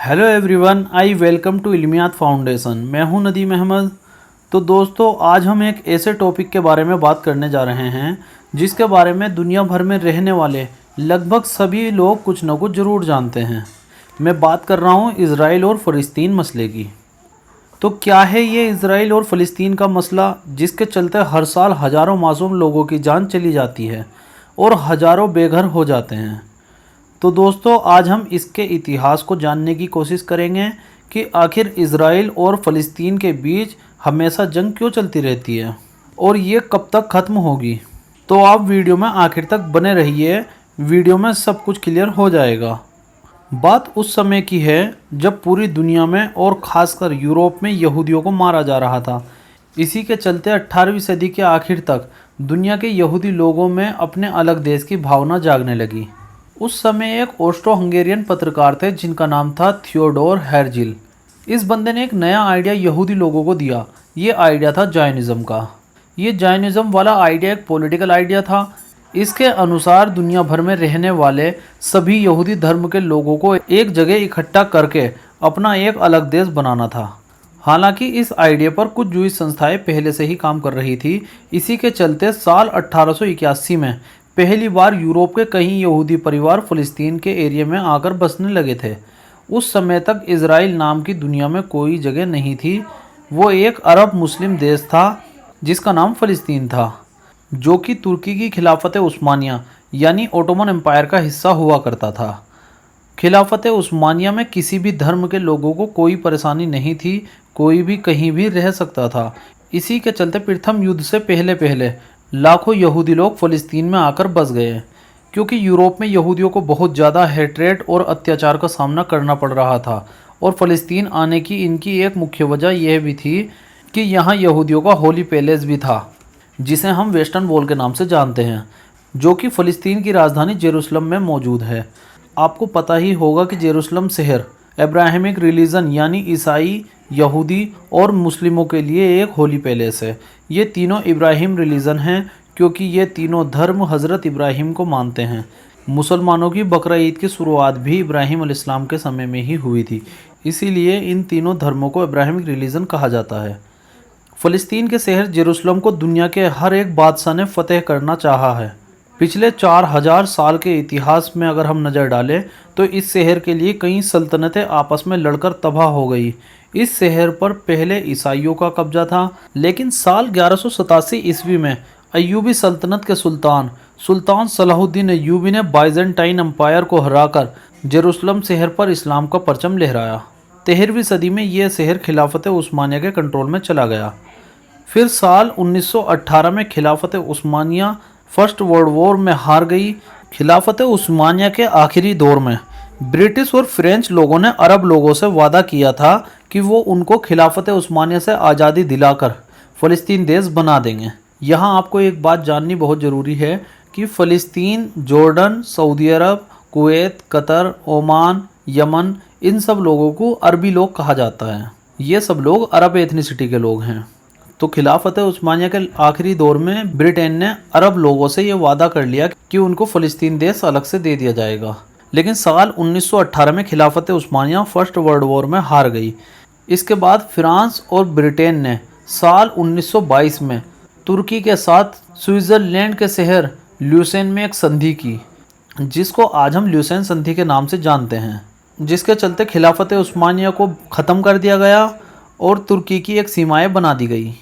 Hello everyone, I welcome to Ilmiyat foundation. मैं हूं नदीम अहमद। तो दोस्तों, आज हम एक ऐसे टॉपिक के बारे में बात करने जा रहे हैं जिसके बारे में दुनिया भर में रहने वाले लगभग सभी लोग कुछ न कुछ ज़रूर जानते हैं। मैं बात कर रहा हूं इज़राइल और फ़लस्तीन मसले की। तो क्या है ये इज़राइल और फ़लस्तीन का मसला जिसके चलते हर साल हज़ारों मासूम लोगों की जान चली जाती है और हज़ारों बेघर हो जाते हैं। तो दोस्तों, आज हम इसके इतिहास को जानने की कोशिश करेंगे कि आखिर इज़राइल और फ़लस्तीन के बीच हमेशा जंग क्यों चलती रहती है और ये कब तक ख़त्म होगी। तो आप वीडियो में आखिर तक बने रहिए, वीडियो में सब कुछ क्लियर हो जाएगा। बात उस समय की है जब पूरी दुनिया में और ख़ासकर यूरोप में यहूदियों को मारा जा रहा था। इसी के चलते 18वीं सदी के आखिर तक दुनिया के यहूदी लोगों में अपने अलग देश की भावना जागने लगी। उस समय एक ऑस्ट्रो हंगेरियन पत्रकार थे जिनका नाम था थियोडोर हेर्जिल। इस बंदे ने एक नया आइडिया यहूदी लोगों को दिया। ये आइडिया था जायनिज़्म का। ये जायनिज़्म वाला आइडिया एक पॉलिटिकल आइडिया था। इसके अनुसार दुनिया भर में रहने वाले सभी यहूदी धर्म के लोगों को एक जगह इकट्ठा करके अपना एक अलग देश बनाना था। हालांकि इस आइडिया पर कुछ जूइश संस्थाएं पहले से ही काम कर रही थी। इसी के चलते साल 1881 में पहली बार यूरोप के कई यहूदी परिवार फ़लस्तीन के एरिया में आकर बसने लगे थे। उस समय तक इज़राइल नाम की दुनिया में कोई जगह नहीं थी। वो एक अरब मुस्लिम देश था जिसका नाम फ़लस्तीन था, जो कि तुर्की की खिलाफत उस्मानिया यानी ओटोमन एम्पायर का हिस्सा हुआ करता था। खिलाफत उस्मानिया में किसी भी धर्म के लोगों को कोई परेशानी नहीं थी, कोई भी कहीं भी रह सकता था। इसी के चलते प्रथम युद्ध से पहले लाखों यहूदी लोग फ़लस्तीन में आकर बस गए, क्योंकि यूरोप में यहूदियों को बहुत ज़्यादा हेट्रेट और अत्याचार का सामना करना पड़ रहा था। और फ़लस्तीन आने की इनकी एक मुख्य वजह यह भी थी कि यहाँ यहूदियों का होली पैलेस भी था, जिसे हम वेस्टर्न वॉल के नाम से जानते हैं, जो कि फ़लस्तीन की राजधानी जेरूसलम में मौजूद है। आपको पता ही होगा कि जेरूसलम शहर अब्राहमिक रिलीजन यानी ईसाई, यहूदी और मुस्लिमों के लिए एक होली पैलेस है। ये तीनों इब्राहिम रिलीजन हैं, क्योंकि ये तीनों धर्म हज़रत इब्राहिम को मानते हैं। मुसलमानों की बकरा ईद की शुरुआत भी इब्राहिम अलैहिस्सलाम के समय में ही हुई थी, इसीलिए इन तीनों धर्मों को इब्राहिमिक रिलीजन कहा जाता है। फ़लस्तीन के शहर जेरूसलम को दुनिया के हर एक बादशाह ने फतेह करना चाहा है। पिछले 4000 साल के इतिहास में अगर हम नज़र डालें तो इस शहर के लिए कई सल्तनतें आपस में लड़कर तबाह हो गई। इस शहर पर पहले ईसाइयों का कब्जा था, लेकिन साल 1187 ईस्वी में अय्यूबी सल्तनत के सुल्तान सलाहुद्दीन अय्यूबी ने बाइजेंटाइन एम्पायर को हराकर जेरूसलम शहर पर इस्लाम का परचम लहराया। 13वीं सदी में यह शहर खिलाफत उस्मानिया के कंट्रोल में चला गया। फिर साल 1918 में खिलाफत उस्मानिया फर्स्ट वर्ल्ड वॉर में हार गई। खिलाफत उस्मानिया के आखिरी दौर में ब्रिटिश और फ्रेंच लोगों ने अरब लोगों से वादा किया था कि वो उनको खिलाफत उस्मानिया से आज़ादी दिलाकर फ़लस्तीन देश बना देंगे। यहाँ आपको एक बात जाननी बहुत ज़रूरी है कि फ़लस्तीन, जॉर्डन, सऊदी अरब, कुवैत, कतर, ओमान, यमन, इन सब लोगों को अरबी लोग कहा जाता है। ये सब लोग अरब एथनिसिटी के लोग हैं। तो खिलाफत उस्मानिया के आखिरी दौर में ब्रिटेन ने अरब लोगों से ये वादा कर लिया कि उनको फ़लस्तीन देश अलग से दे दिया जाएगा। लेकिन साल 1918 में खिलाफत उस्मानिया फर्स्ट वर्ल्ड वॉर में हार गई। इसके बाद फ्रांस और ब्रिटेन ने साल 1922 में तुर्की के साथ स्विट्ज़रलैंड के शहर ल्यूसेन में एक संधि की, जिसको आज हम ल्यूसेन संधि के नाम से जानते हैं, जिसके चलते खिलाफत उस्मानिया को ख़त्म कर दिया गया और तुर्की की एक सीमाएं बना दी गई।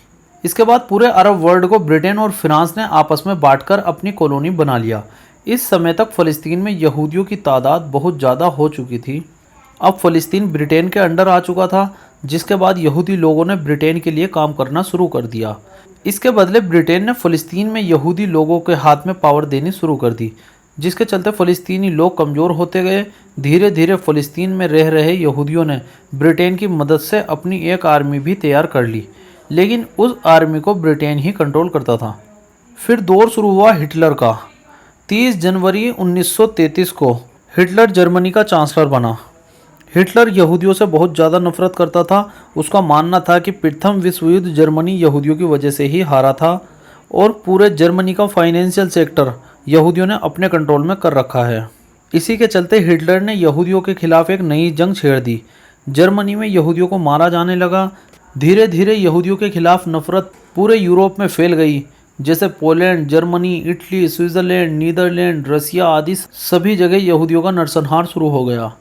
इसके बाद पूरे अरब वर्ल्ड को ब्रिटेन और फ्रांस ने आपस में बांटकर अपनी कॉलोनी बना लिया। इस समय तक फ़लस्तीन में यहूदियों की तादाद बहुत ज़्यादा हो चुकी थी। अब फ़लस्तीन ब्रिटेन के अंडर आ चुका था, जिसके बाद यहूदी लोगों ने ब्रिटेन के लिए काम करना शुरू कर दिया। इसके बदले ब्रिटेन ने फ़लस्तीन में यहूदी लोगों के हाथ में पावर देनी शुरू कर दी, जिसके चलते फ़लस्तीनी लोग कमज़ोर होते गए। धीरे धीरे फ़लस्तीन में रह रहे यहूदियों ने ब्रिटेन की मदद से अपनी एक आर्मी भी तैयार कर ली, लेकिन उस आर्मी को ब्रिटेन ही कंट्रोल करता था। फिर दौर शुरू हुआ हिटलर का। 30 जनवरी 1933 को हिटलर जर्मनी का चांसलर बना। हिटलर यहूदियों से बहुत ज़्यादा नफरत करता था। उसका मानना था कि प्रथम विश्व युद्ध जर्मनी यहूदियों की वजह से ही हारा था और पूरे जर्मनी का फाइनेंशियल सेक्टर यहूदियों ने अपने कंट्रोल में कर रखा है। इसी के चलते हिटलर ने यहूदियों के खिलाफ एक नई जंग छेड़ दी। जर्मनी में यहूदियों को मारा जाने लगा। धीरे धीरे यहूदियों के खिलाफ नफरत पूरे यूरोप में फैल गई। जैसे Poland, Germany, Italy, Switzerland, Netherland, Russia आदि सभी जगह यहूदियों का नरसंहार शुरू हो गया।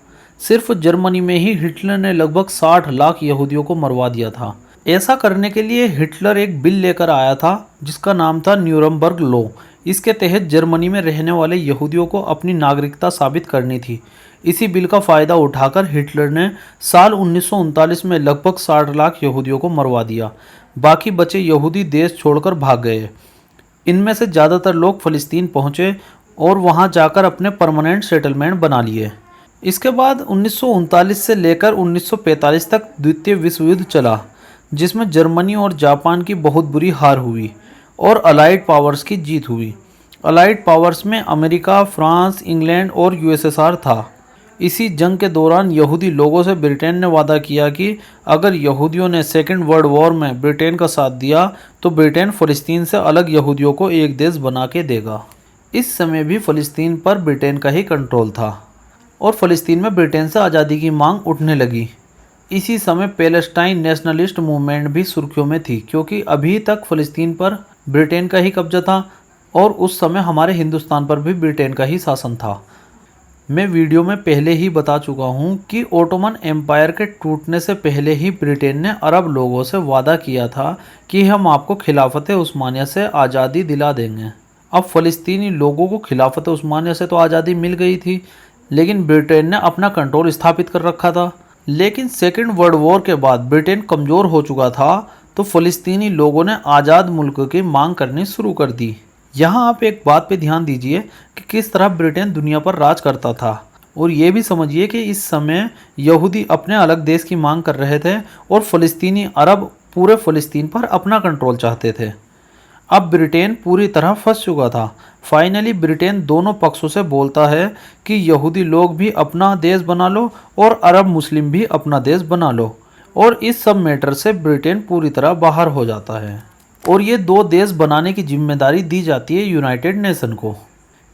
सिर्फ जर्मनी में ही हिटलर ने लगभग 60 लाख यहूदियों को मरवा दिया था। ऐसा करने के लिए हिटलर एक बिल लेकर आया था जिसका नाम था न्यूरमबर्ग लॉ। इसके तहत जर्मनी में रहने वाले यहूदियों को अपनी नागरिकता साबित करनी थी। इसी बिल का फ़ायदा उठाकर हिटलर ने साल 1939 में लगभग 60 लाख यहूदियों को मरवा दिया। बाकी बचे यहूदी देश छोड़कर भाग गए। इनमें से ज़्यादातर लोग फ़लस्तीन पहुँचे और वहाँ जाकर अपने परमानेंट सेटलमेंट बना लिए। इसके बाद 1939 से लेकर 1945 तक द्वितीय विश्व युद्ध चला, जिसमें जर्मनी और जापान की बहुत बुरी हार हुई और अलाइड पावर्स की जीत हुई। अलाइड पावर्स में अमेरिका, फ्रांस, इंग्लैंड और यूएसएसआर था। इसी जंग के दौरान यहूदी लोगों से ब्रिटेन ने वादा किया कि अगर यहूदियों ने सेकेंड वर्ल्ड वॉर में ब्रिटेन का साथ दिया तो ब्रिटेन फ़लस्तीन से अलग यहूदियों को एक देश बना के देगा। इस समय भी फ़लस्तीन पर ब्रिटेन का ही कंट्रोल था और फ़लस्तीन में ब्रिटेन से आज़ादी की मांग उठने लगी। इसी समय पैलेस्टाइन नेशनलिस्ट मूवमेंट भी सुर्खियों में थी, क्योंकि अभी तक फ़लस्तीन पर ब्रिटेन का ही कब्जा था और उस समय हमारे हिंदुस्तान पर भी ब्रिटेन का ही शासन था। मैं वीडियो में पहले ही बता चुका हूँ कि ओटोमन एम्पायर के टूटने से पहले ही ब्रिटेन ने अरब लोगों से वादा किया था कि हम आपको खिलाफत उस्मानिया से आज़ादी दिला देंगे। अब फ़लस्तीनी लोगों को खिलाफत उस्मानिया से तो आज़ादी मिल गई थी, लेकिन ब्रिटेन ने अपना कंट्रोल स्थापित कर रखा था। लेकिन सेकेंड वर्ल्ड वॉर के बाद ब्रिटेन कमज़ोर हो चुका था, तो फ़लस्तीनी लोगों ने आज़ाद मुल्क की मांग करनी शुरू कर दी। यहाँ आप एक बात पे ध्यान दीजिए कि किस तरह ब्रिटेन दुनिया पर राज करता था, और ये भी समझिए कि इस समय यहूदी अपने अलग देश की मांग कर रहे थे और फ़लस्तीनी अरब पूरे फ़लस्तीन पर अपना कंट्रोल चाहते थे। अब ब्रिटेन पूरी तरह फंस चुका था। फाइनली ब्रिटेन दोनों पक्षों से बोलता है कि यहूदी लोग भी अपना देश बना लो और अरब मुस्लिम भी अपना देश बना लो, और इस सब मैटर से ब्रिटेन पूरी तरह बाहर हो जाता है और ये दो देश बनाने की जिम्मेदारी दी जाती है यूनाइटेड नेशन को।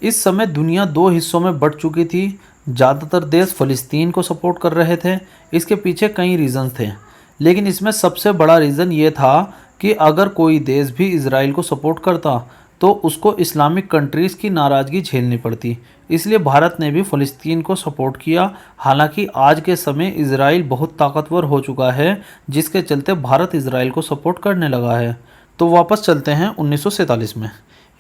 इस समय दुनिया दो हिस्सों में बंट चुकी थी। ज़्यादातर देश फ़लस्तीन को सपोर्ट कर रहे थे। इसके पीछे कई रीज़न्स थे, लेकिन इसमें सबसे बड़ा रीज़न ये था कि अगर कोई देश भी इजराइल को सपोर्ट करता तो उसको इस्लामिक कंट्रीज़ की नाराज़गी झेलनी पड़ती। इसलिए भारत ने भी फ़लस्तीन को सपोर्ट किया। हालांकि आज के समय इजराइल बहुत ताकतवर हो चुका है, जिसके चलते भारत इजराइल को सपोर्ट करने लगा है। तो वापस चलते हैं 1947 में।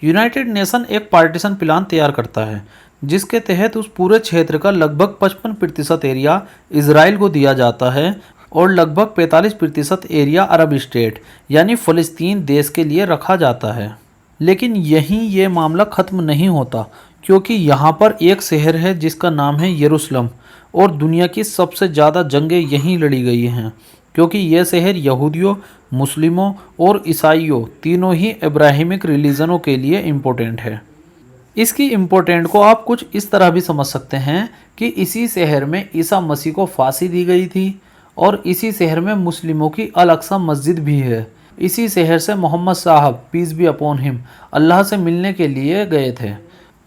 यूनाइटेड नेशन एक पार्टीशन प्लान तैयार करता है, जिसके तहत उस पूरे क्षेत्र का लगभग 55% एरिया इजराइल को दिया जाता है और लगभग 45% एरिया अरब स्टेट यानी फ़लस्तीन देश के लिए रखा जाता है। लेकिन यहीं ये मामला ख़त्म नहीं होता, क्योंकि यहाँ पर एक शहर है जिसका नाम है यरूशलेम, और दुनिया की सबसे ज़्यादा जंगें यहीं लड़ी गई हैं, क्योंकि यह शहर यहूदियों, मुस्लिमों और ईसाइयों तीनों ही इब्राहिमिक रिलीजनों के लिए इम्पोर्टेंट है। इसकी इम्पोर्टेंट को आप कुछ इस तरह भी समझ सकते हैं कि इसी शहर में ईसा मसीह को फांसी दी गई थी और इसी शहर में मुस्लिमों की अल अक्सा मस्जिद भी है। इसी शहर से मोहम्मद साहब पीस बी अपॉन हिम अल्लाह से मिलने के लिए गए थे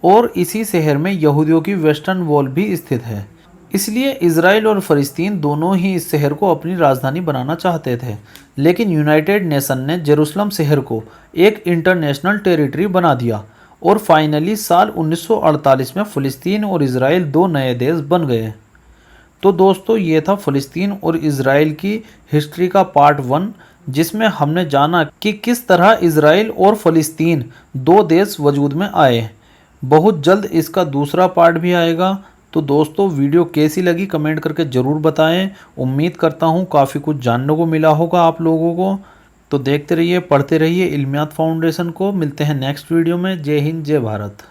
और इसी शहर में यहूदियों की वेस्टर्न वॉल भी स्थित है। इसलिए इजराइल और फ़लस्तीन दोनों ही इस शहर को अपनी राजधानी बनाना चाहते थे, लेकिन यूनाइटेड नेशन ने जेरूसलम शहर को एक इंटरनेशनल टेरिटरी बना दिया और फाइनली साल 1948 में फ़लस्तीन और इजराइल दो नए देश बन गए। तो दोस्तों, ये था फ़लस्तीन और इजराइल की हिस्ट्री का पार्ट 1, जिसमें हमने जाना कि किस तरह इजराइल और फ़लस्तीन दो देश वजूद में आए। बहुत जल्द इसका दूसरा पार्ट भी आएगा। तो दोस्तों, वीडियो कैसी लगी कमेंट करके ज़रूर बताएं। उम्मीद करता हूँ काफ़ी कुछ जानने को मिला होगा आप लोगों को। तो देखते रहिए, पढ़ते रहिए इल्मियात फाउंडेशन को। मिलते हैं नेक्स्ट वीडियो में। जय हिंद, जय भारत।